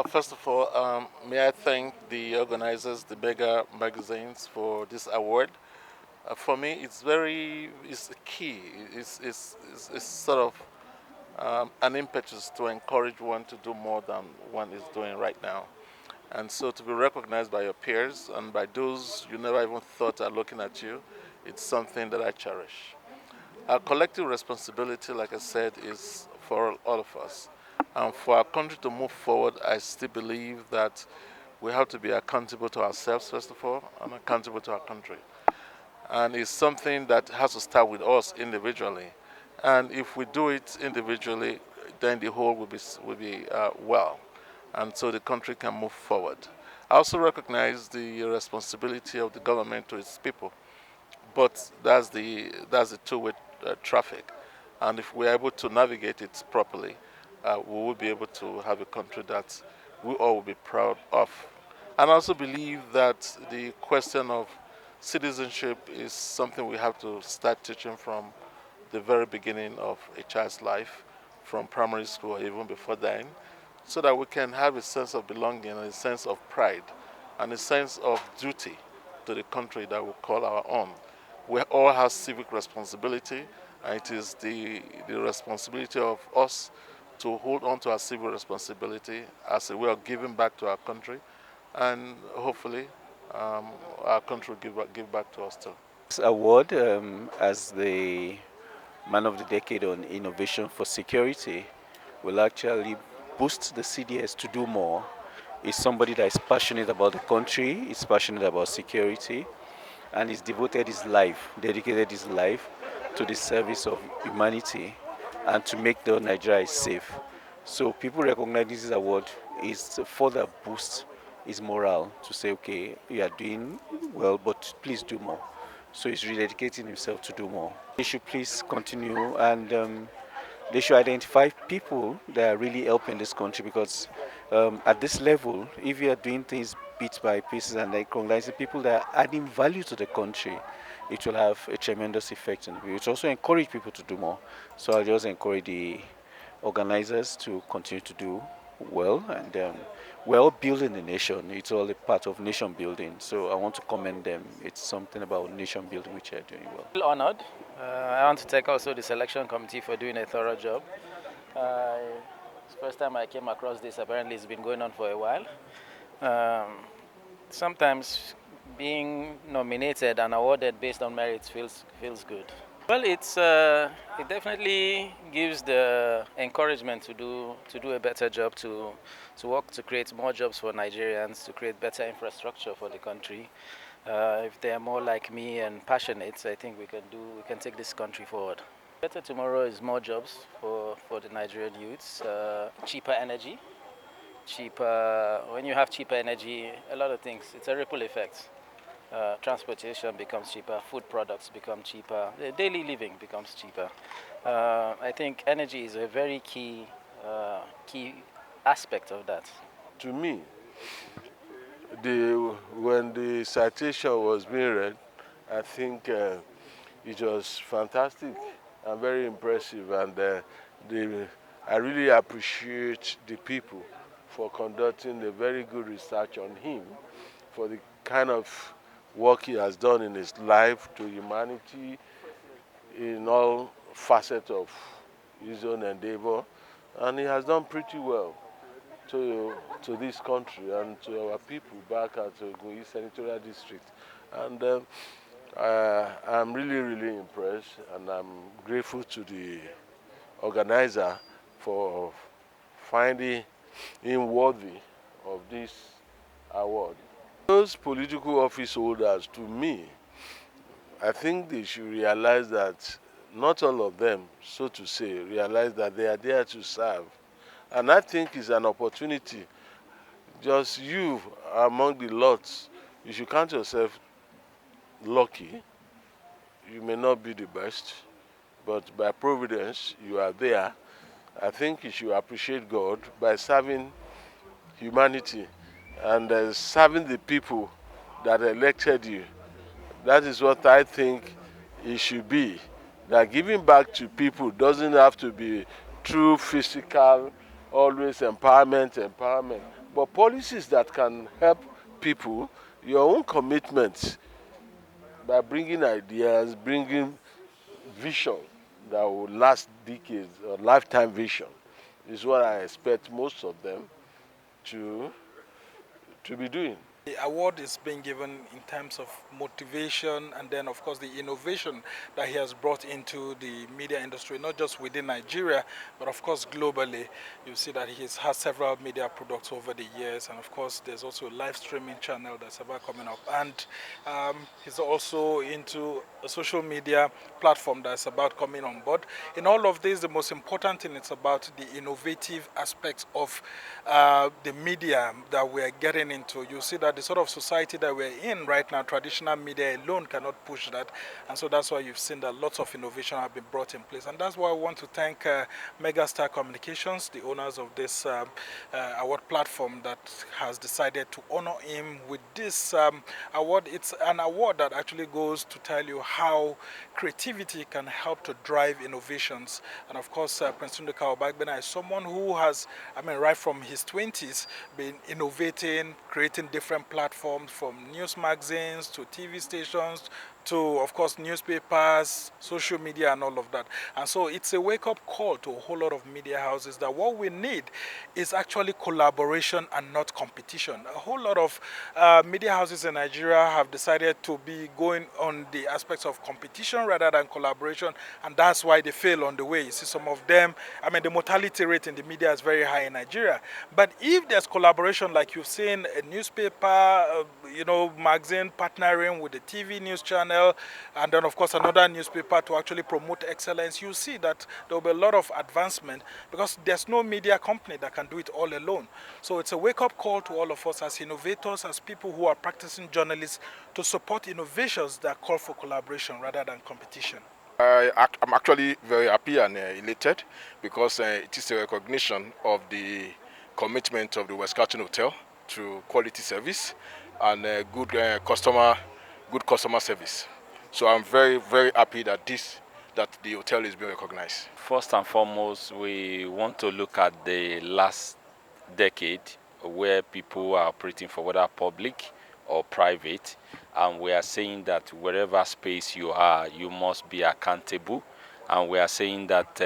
First of all, may I thank the organizers, the Mega magazines, for this award. For me, it's key. It's sort of an impetus to encourage one to do more than one is doing right now. And so to be recognized by your peers and by those you never even thought are looking at you, it's something that I cherish. Our collective responsibility, like I said, is for all of us. And for our country to move forward, I still believe that we have to be accountable to ourselves, first of all, and accountable to our country. And it's something that has to start with us individually. And if we do it individually, then the whole will be well, and so the country can move forward. I also recognize the responsibility of the government to its people, but that's the two-way traffic, and if we're able to navigate it properly, we will be able to have a country that we all will be proud of. And I also believe that the question of citizenship is something we have to start teaching from the very beginning of a child's life, from primary school or even before then, so that we can have a sense of belonging and a sense of pride and a sense of duty to the country that we call our own. We all have civic responsibility, and it is the responsibility of us to hold on to our civil responsibility as a way of giving back to our country, and hopefully our country will give back to us too. This award, as the Man of the Decade on Innovation for Security, will actually boost the CDS to do more. Is somebody that is passionate about the country, is passionate about security, and he's devoted his life, dedicated his life to the service of humanity and to make the Nigeria safe. So people recognize this award is to further boost his morale to say, okay, you are doing well, but please do more. So he's rededicating himself to do more. They should please continue, and they should identify people that are really helping this country, because at this level, if you are doing things bit by pieces and recognizing people that are adding value to the country, it will have a tremendous effect on people. It will also encourage people to do more. So I just encourage the organizers to continue to do well, and we're all building the nation. It's all a part of nation building. So I want to commend them. It's something about nation building which they're doing well. Feel honored. I want to thank also the selection committee for doing a thorough job. It's the first time I came across this. Apparently, it's been going on for a while. Um, Sometimes being nominated and awarded based on merits feels good. Well, it definitely gives the encouragement to do a better job, to work to create more jobs for Nigerians, to create better infrastructure for the country. If they are more like me and passionate, I think we can take this country forward. Better tomorrow is more jobs for the Nigerian youths, cheaper energy. Cheaper, when you have cheaper energy, a lot of things, it's a ripple effect. Transportation becomes cheaper, food products become cheaper, daily living becomes cheaper. I think energy is a very key aspect of that. To me, when the citation was being read, I think it was fantastic and very impressive, and I really appreciate the people for conducting a very good research on him, for the kind of work he has done in his life to humanity in all facets of his own endeavor, and he has done pretty well to this country and to our people back at Ogun Senatorial District. And I'm really impressed, and I'm grateful to the organizer for finding him worthy of this award. Those political office holders, to me, I think they should realize that not all of them, so to say, realize that they are there to serve. And I think it's an opportunity. Just you among the lots, you should count yourself lucky. You may not be the best, but by providence, you are there. I think you should appreciate God by serving humanity and serving the people that elected you. That is what I think it should be. That giving back to people doesn't have to be through physical always empowerment, empowerment. But policies that can help people, your own commitment by bringing ideas, bringing vision that will last decades or lifetime vision is what I expect most of them to be doing. The award is being given in terms of motivation and then, of course, the innovation that he has brought into the media industry, not just within Nigeria, but of course globally. You see that he has several media products over the years, and of course, there's also a live streaming channel that's about coming up. And he's also into a social media platform that's about coming on board. In all of this, the most important thing is about the innovative aspects of the media that we're getting into. You see that the sort of society that we're in right now, traditional media alone cannot push that. And so that's why you've seen that lots of innovation have been brought in place. And that's why I want to thank Megastar Communications, the owners of this award platform, that has decided to honor him with this award. It's an award that actually goes to tell you how creativity can help to drive innovations. And of course, Prince Tunde Kaobagbena is someone who has, right from his 20s, been innovating, creating different platforms, from news magazines to TV stations to, of course, newspapers, social media, and all of that. And so it's a wake-up call to a whole lot of media houses that what we need is actually collaboration and not competition. A whole lot of media houses in Nigeria have decided to be going on the aspects of competition rather than collaboration, and that's why they fail on the way. You see some of them, the mortality rate in the media is very high in Nigeria. But if there's collaboration, like you've seen a newspaper, magazine partnering with the TV news channel, and then of course another newspaper to actually promote excellence, you see that there will be a lot of advancement, because there's no media company that can do it all alone. So it's a wake-up call to all of us as innovators, as people who are practicing journalists, to support innovations that call for collaboration rather than competition. I'm actually very happy and elated, because it is a recognition of the commitment of the West Carlton Hotel to quality service and good customer service. So I'm very, very happy that the hotel is being recognized. First and foremost, we want to look at the last decade where people are operating for whether public or private, and we are saying that wherever space you are, you must be accountable. And we are saying that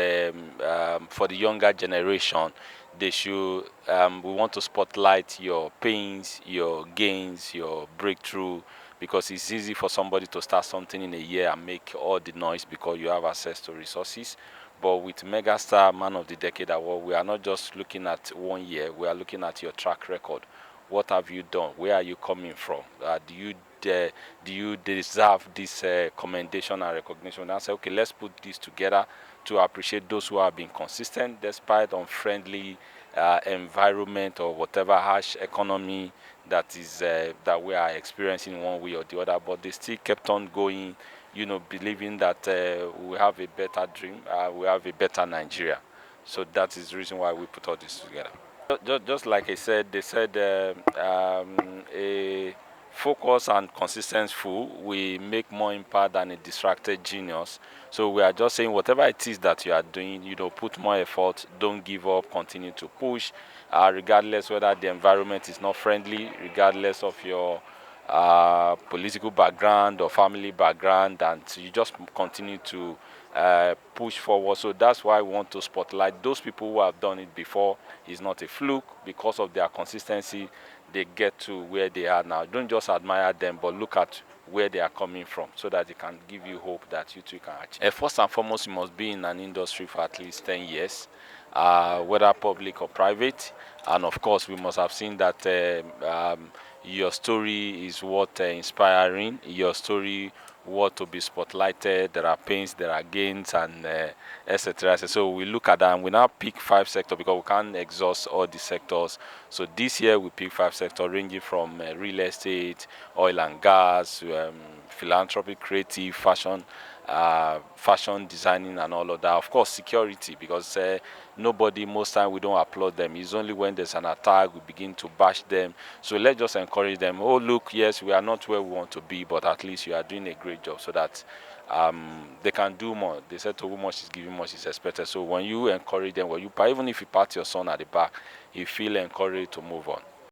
for the younger generation, they should. We want to spotlight your pains, your gains, your breakthrough, because it's easy for somebody to start something in a year and make all the noise because you have access to resources. But with Megastar Man of the Decade Award, we are not just looking at 1 year, we are looking at your track record. What have you done? Where are you coming from? Do you deserve this commendation and recognition? And I say, okay, let's put this together to appreciate those who have been consistent despite unfriendly environment or whatever harsh economy that is that we are experiencing one way or the other. But they still kept on going, believing that we have a better dream, we have a better Nigeria. So that is the reason why we put all this together. Just like I said, they said a focus and consistent fool will make more impact than a distracted genius. So we are just saying whatever it is that you are doing, put more effort, don't give up, continue to push, regardless whether the environment is not friendly, regardless of your political background or family background, and you just continue to push forward. So that's why we want to spotlight those people who have done it before. It's not a fluke. Because of their consistency, they get to where they are now. Don't just admire them, but look at where they are coming from, so that it can give you hope that you too can achieve. First and foremost, you must be in an industry for at least 10 years, whether public or private. And of course, we must have seen that your story is worth inspiring. Your story worth to be spotlighted. There are pains, there are gains, and etc. So we look at that, and we now pick 5 sectors because we can't exhaust all the sectors. So this year we pick 5 sectors ranging from real estate, oil and gas, philanthropy, creative, fashion designing, and all of that. Of course, security, because most time we don't applaud them. It's only when there's an attack we begin to bash them. So let's just encourage them. Oh, look, yes, we are not where we want to be, but at least you are doing a great job, so that they can do more. They said to whom much is given, much is expected. So when you encourage them, when you, even if you pat your son at the back, he feel encouraged to move on.